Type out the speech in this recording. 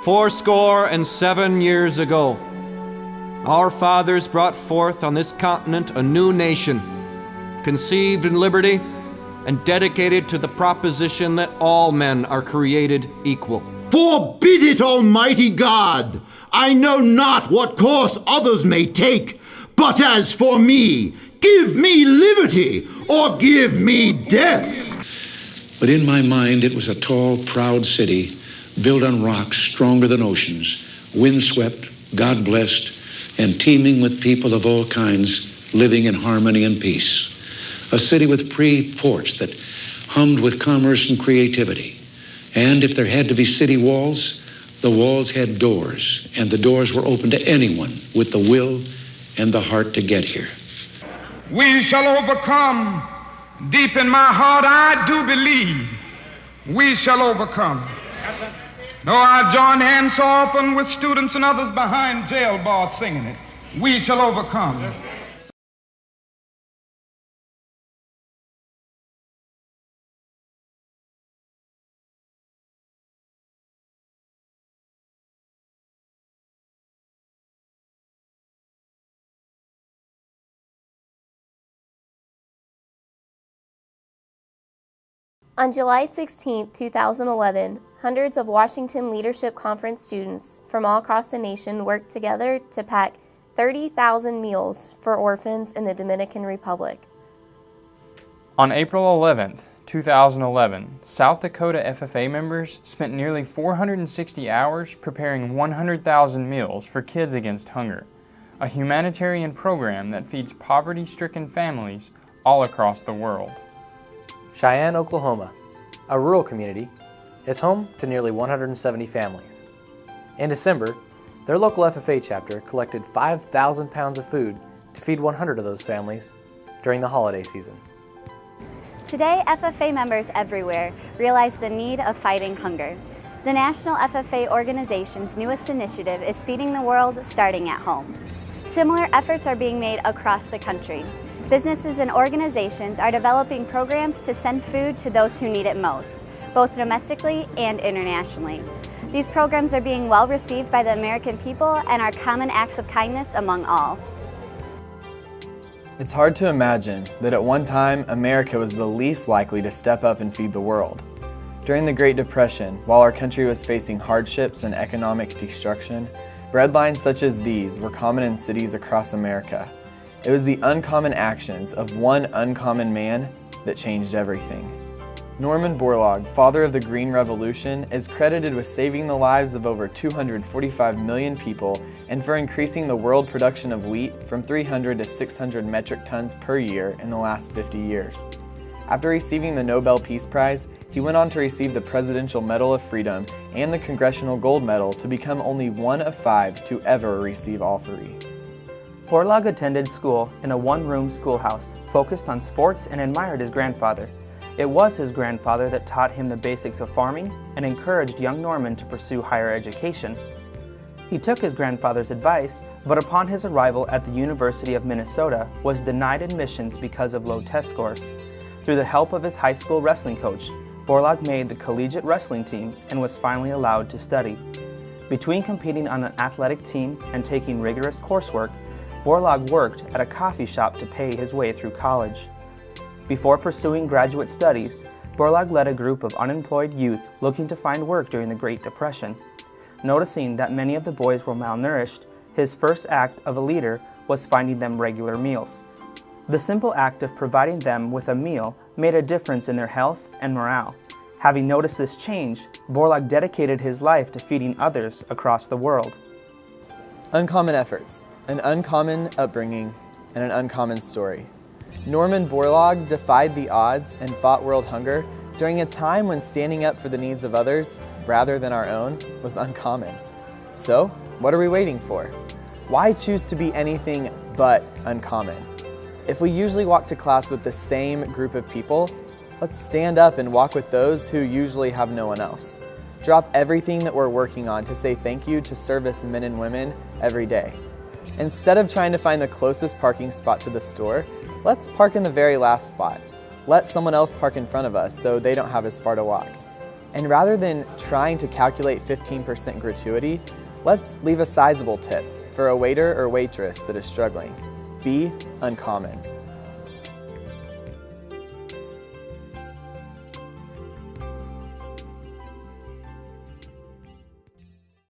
"Fourscore and 7 years ago, our fathers brought forth on this continent a new nation, conceived in liberty and dedicated to the proposition that all men are created equal." Forbid it, Almighty God! I know not what course others may take, but as for me, give me liberty or give me death. But in my mind, it was a tall, proud city built on rocks stronger than oceans, windswept, God-blessed, and teeming with people of all kinds living in harmony and peace. A city with free ports that hummed with commerce and creativity. And if there had to be city walls, the walls had doors, and the doors were open to anyone with the will and the heart to get here. We shall overcome. Deep in my heart, I do believe we shall overcome. Though I've joined hands so often with students and others behind jail bars singing it, we shall overcome. On July 16, 2011, hundreds of Washington Leadership Conference students from all across the nation worked together to pack 30,000 meals for orphans in the Dominican Republic. On April 11, 2011, South Dakota FFA members spent nearly 460 hours preparing 100,000 meals for Kids Against Hunger, a humanitarian program that feeds poverty-stricken families all across the world. Cheyenne, Oklahoma, a rural community, is home to nearly 170 families. In December, their local FFA chapter collected 5,000 pounds of food to feed 100 of those families during the holiday season. Today, FFA members everywhere realize the need of fighting hunger. The National FFA organization's newest initiative is Feeding the World Starting at Home. Similar efforts are being made across the country. Businesses and organizations are developing programs to send food to those who need it most, both domestically and internationally. These programs are being well received by the American people and are common acts of kindness among all. It's hard to imagine that at one time America was the least likely to step up and feed the world. During the Great Depression, while our country was facing hardships and economic destruction, breadlines such as these were common in cities across America. It was the uncommon actions of one uncommon man that changed everything. Norman Borlaug, father of the Green Revolution, is credited with saving the lives of over 245 million people and for increasing the world production of wheat from 300 to 600 metric tons per year in the last 50 years. After receiving the Nobel Peace Prize, he went on to receive the Presidential Medal of Freedom and the Congressional Gold Medal to become only one of 5 to ever receive all 3. Borlaug attended school in a one-room schoolhouse, focused on sports, and admired his grandfather. It was his grandfather that taught him the basics of farming and encouraged young Norman to pursue higher education. He took his grandfather's advice, but upon his arrival at the University of Minnesota, was denied admissions because of low test scores. Through the help of his high school wrestling coach, Borlaug made the collegiate wrestling team and was finally allowed to study. Between competing on an athletic team and taking rigorous coursework, Borlaug worked at a coffee shop to pay his way through college. Before pursuing graduate studies, Borlaug led a group of unemployed youth looking to find work during the Great Depression. Noticing that many of the boys were malnourished, his first act of a leader was finding them regular meals. The simple act of providing them with a meal made a difference in their health and morale. Having noticed this change, Borlaug dedicated his life to feeding others across the world. Uncommon efforts, an uncommon upbringing, and an uncommon story. Norman Borlaug defied the odds and fought world hunger during a time when standing up for the needs of others, rather than our own, was uncommon. So, what are we waiting for? Why choose to be anything but uncommon? If we usually walk to class with the same group of people, let's stand up and walk with those who usually have no one else. Drop everything that we're working on to say thank you to service men and women every day. Instead of trying to find the closest parking spot to the store, let's park in the very last spot. Let someone else park in front of us so they don't have as far to walk. And rather than trying to calculate 15% gratuity, let's leave a sizable tip for a waiter or waitress that is struggling. Be uncommon.